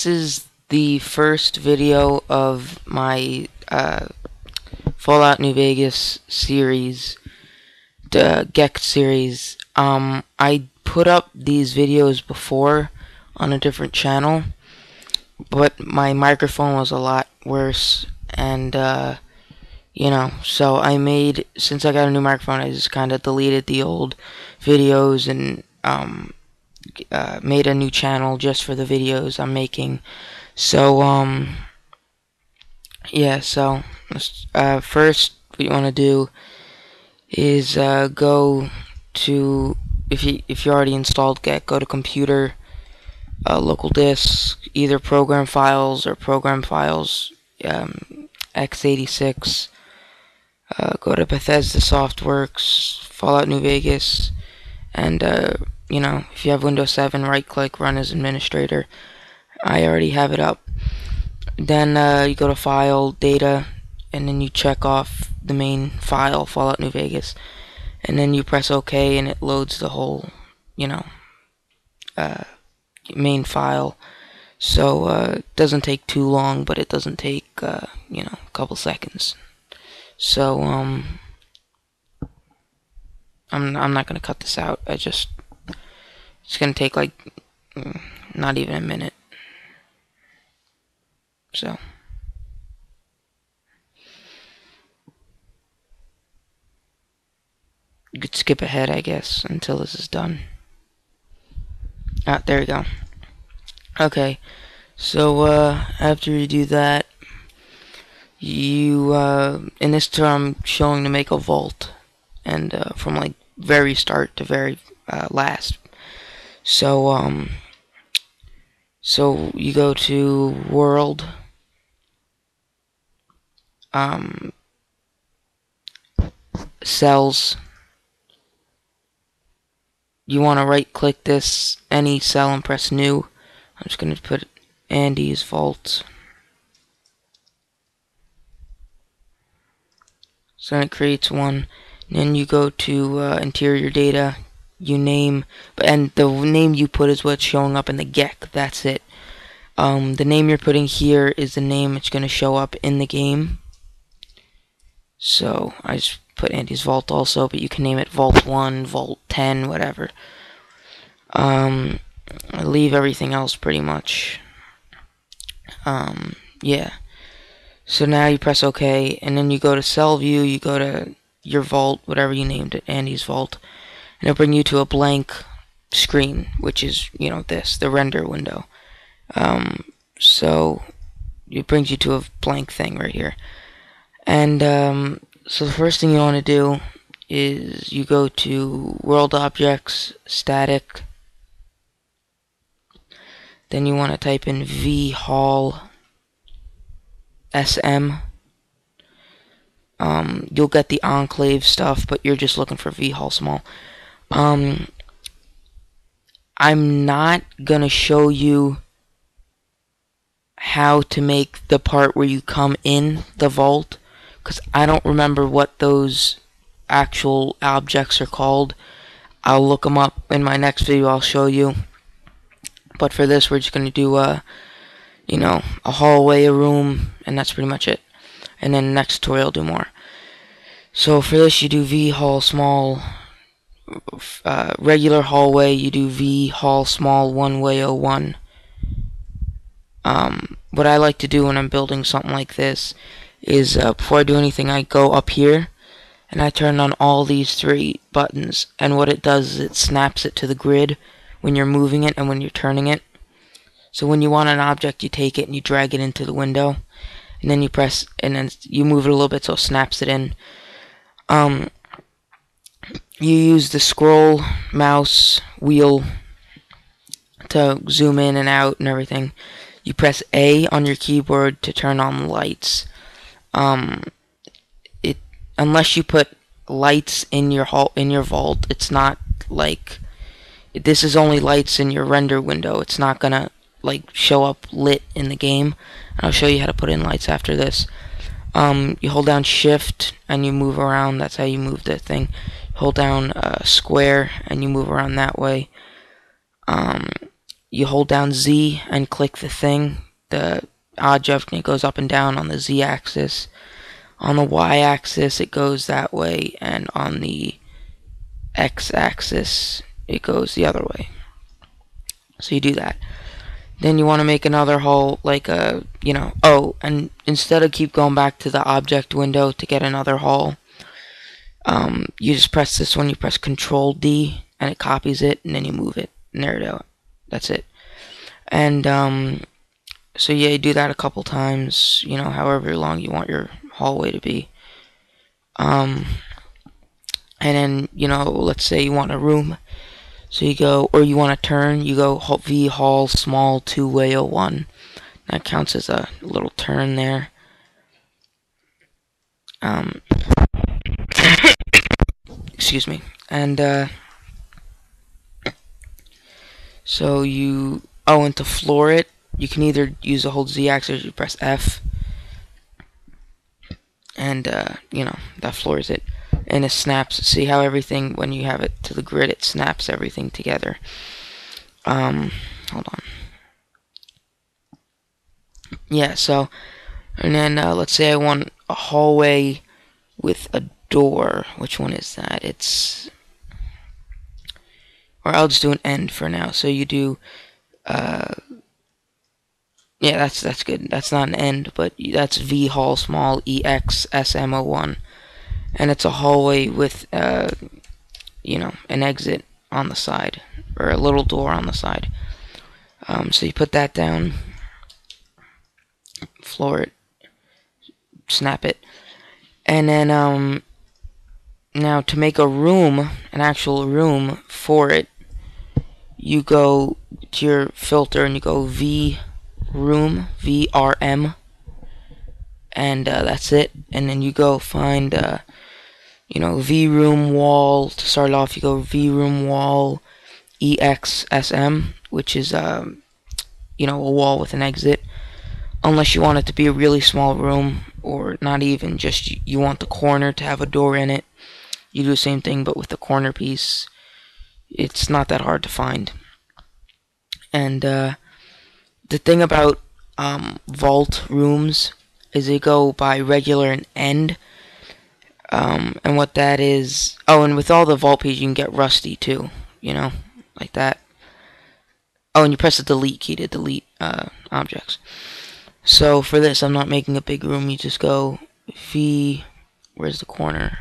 this is the first video of my Fallout New Vegas series, the GECK series. I put up these videos before on a different channel, but my microphone was a lot worse, and so since I got a new microphone, I just kind of deleted the old videos and made a new channel just for the videos I'm making. So first what you want to do is go to, if you already installed GECK, go to computer, local disk, either program files or program files, x86. Go to Bethesda Softworks, Fallout New Vegas, and if you have Windows 7, right click, run as administrator. I already have it up. Then you go to File, Data, and then you check off the main file, Fallout New Vegas, and then you press OK, and it loads the whole, main file. So it doesn't take too long, but it doesn't take a couple seconds. So I'm not gonna cut this out. It's gonna take like not even a minute. So you could skip ahead, I guess, until this is done. There we go. Okay, so after you do that, you in this term showing to make a vault, and from like very start to very last. So so you go to world, cells. You want to right click this any cell and press new. I'm just going to put Andy's vault. So it creates one. And then you go to interior data. You name, and the name you put is what's showing up in the GECK. That's it. The name you're putting here is the name it's going to show up in the game. So I just put Andy's vault also, but you can name it Vault 1, Vault 10, whatever. I leave everything else pretty much. Yeah. So now you press OK, and then you go to cell view, you go to your vault, whatever you named it, Andy's vault, and it'll bring you to a blank screen, which is, the render window. So it brings you to a blank thing right here. And so the first thing you want to do is you go to World Objects, Static. Then you want to type in vhall sm. You'll get the enclave stuff, but you're just looking for vhall small. I'm not gonna show you how to make the part where you come in the vault, because I don't remember what those actual objects are called. I'll look them up in my next video. I'll show you. But for this, we're just gonna do a hallway, a room, and that's pretty much it. And then next tutorial, I'll do more. So for this, you do vhall small. Regular hallway, you do vhall small one way 01. What I like to do when I'm building something like this is before I do anything, I go up here and I turn on all these 3 buttons, and what it does is it snaps it to the grid when you're moving it and when you're turning it. So when you want an object, you take it and you drag it into the window, and then you press, and then you move it a little bit so it snaps it in. You use the scroll mouse wheel to zoom in and out and everything. You press A on your keyboard to turn on the lights. Unless you put lights in your vault, it's not like, this is only lights in your render window. It's not gonna like show up lit in the game. And I'll show you how to put in lights after this. You hold down shift and you move around. That's how you move the thing. Hold down square and you move around that way. you hold down Z and click the thing, the object, and it goes up and down on the Z axis. On the Y axis it goes that way, and on the X axis it goes the other way. So you do that. Then you want to make another hole, like a, oh, and instead of keep going back to the object window to get another hole, you just press this one, you press Control D, and it copies it, and then you move it, and there it is. That's it. And, so yeah, you do that a couple times, however long you want your hallway to be. And then, let's say you want a room. So you go, or you want to turn, you go V hall small 2-way 01. That counts as a little turn there. Excuse me. And, so you, and to floor it, you can either use the hold Z axis or you press F. And, that floors it. And it snaps. See how everything, when you have it to the grid, it snaps everything together. Hold on. Yeah, so, and then let's say I want a hallway with a door. Which one is that? Or I'll just do an end for now. So you do, yeah, that's good. That's not an end, but that's V hall small EXSM01. And it's a hallway with, an exit on the side, or a little door on the side. So you put that down, floor it, snap it, and then, now to make a room, an actual room for it, you go to your filter and you go V room, VRM, and that's it. And then you go find, V room wall. To start off, you go V room wall EXSM, which is, a wall with an exit. Unless you want it to be a really small room, or not even, just you want the corner to have a door in it. You do the same thing, but with the corner piece. It's not that hard to find. And the thing about vault rooms is they go by regular and end. And what that is... Oh, and with all the vault pages, you can get rusty too. Like that. Oh, and you press the delete key to delete objects. So for this, I'm not making a big room. You just go V... Where's the corner?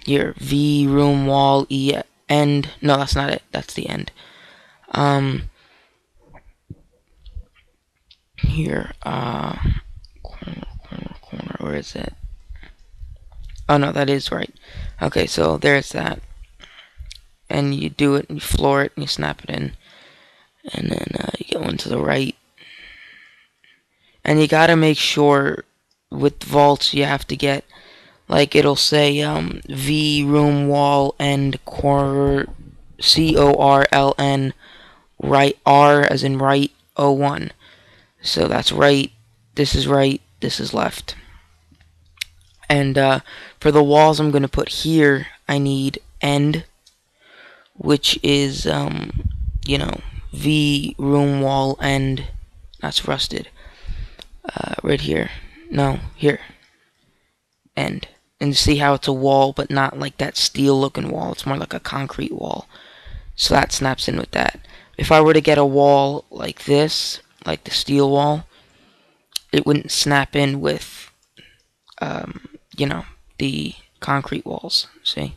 Here, V room wall E end. No, that's not it. That's the end. Here, corner. Where is it? Oh no, that is right. Okay, so there's that. And you do it, and you floor it, and you snap it in. And then you get one to the right. And you gotta make sure with vaults you have to get, like, it'll say V room wall end corner CORLN right R as in right 01. So that's right, this is left. And for the walls I'm gonna put here, I need end, which is V room wall end. That's rusted. Right here. No, here. End. And see how it's a wall, but not like that steel looking wall. It's more like a concrete wall. So that snaps in with that. If I were to get a wall like this, like the steel wall, it wouldn't snap in with, the concrete walls. See?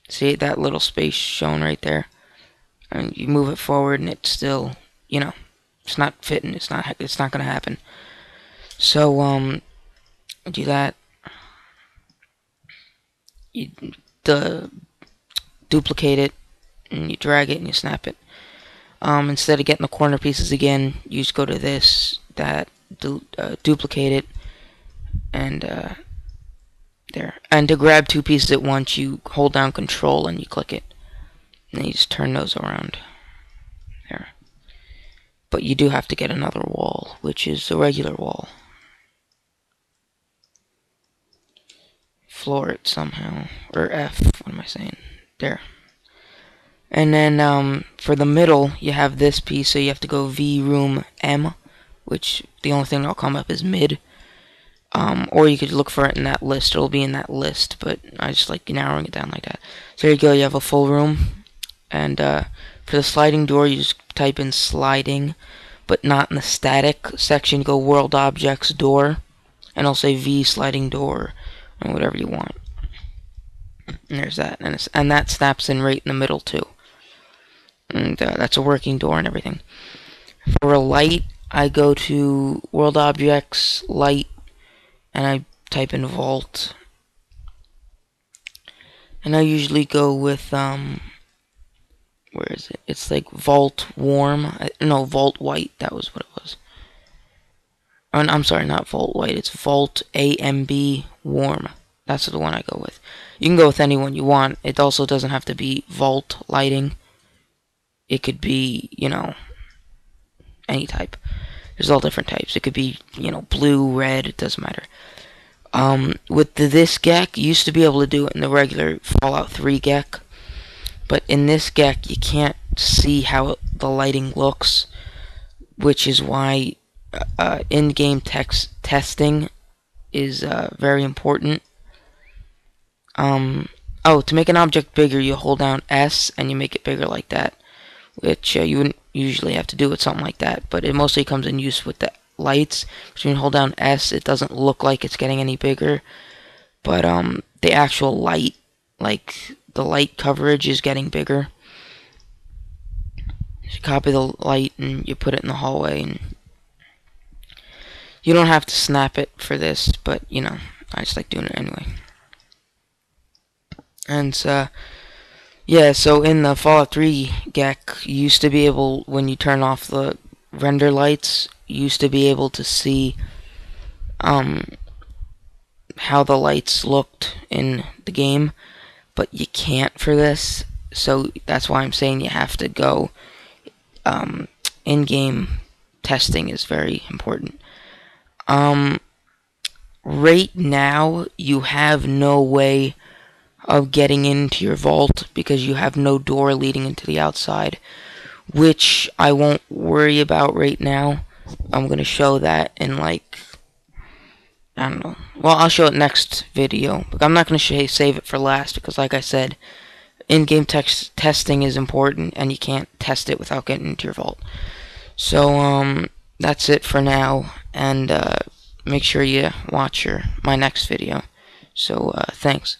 See that little space shown right there? And you move it forward and it's still, it's not fitting. It's not going to happen. So, do that. You duplicate it, and you drag it, and you snap it. Instead of getting the corner pieces again, you just go to this, duplicate it, and there. And to grab two pieces at once, you hold down Control and you click it, and then you just turn those around. There. But you do have to get another wall, which is a regular wall. Floor it somehow, or F, what am I saying? There. And then for the middle, you have this piece, so you have to go V room M, which the only thing that'll come up is mid. Or you could look for it in that list. It'll be in that list, but I just like narrowing it down like that. So there you go. You have a full room. And for the sliding door, you just type in sliding, but not in the static section. Go world objects door, and I'll say V sliding door, and whatever you want. And there's that, and that snaps in right in the middle too. And that's a working door and everything. For a light, I go to world objects light, and I type in vault. And I usually go with where is it? It's like vault warm. No, vault white. That was what it was. Oh, I'm sorry, not vault white. It's vault AMB warm. That's the one I go with. You can go with any one you want. It also doesn't have to be vault lighting. It could be, you know, any type. There's all different types. It could be, you know, blue, red. It doesn't matter. With this GECK, you used to be able to do it in the regular Fallout 3 GECK. But in this GECK, you can't see how the lighting looks, which is why in-game testing is very important. Oh, to make an object bigger, you hold down S and you make it bigger like that, which you wouldn't usually have to do with something like that, but it mostly comes in use with the lights. So when you hold down S, it doesn't look like it's getting any bigger, but the actual light, like the light coverage, is getting bigger. You copy the light and you put it in the hallway, and you don't have to snap it for this, but you know, I just like doing it anyway. And yeah, so in the Fallout 3 GECK, you used to be able, when you turn off the render lights, you used to be able to see how the lights looked in the game, but you can't for this, so that's why I'm saying you have to go in-game testing is very important. Right now, you have no way of getting into your vault because you have no door leading into the outside, which I won't worry about right now. I'm going to show that in like, I don't know. Well, I'll show it next video, but I'm not going to save it for last because, like I said, in-game testing is important, and you can't test it without getting into your vault. So, that's it for now, and make sure you watch my next video. So, thanks.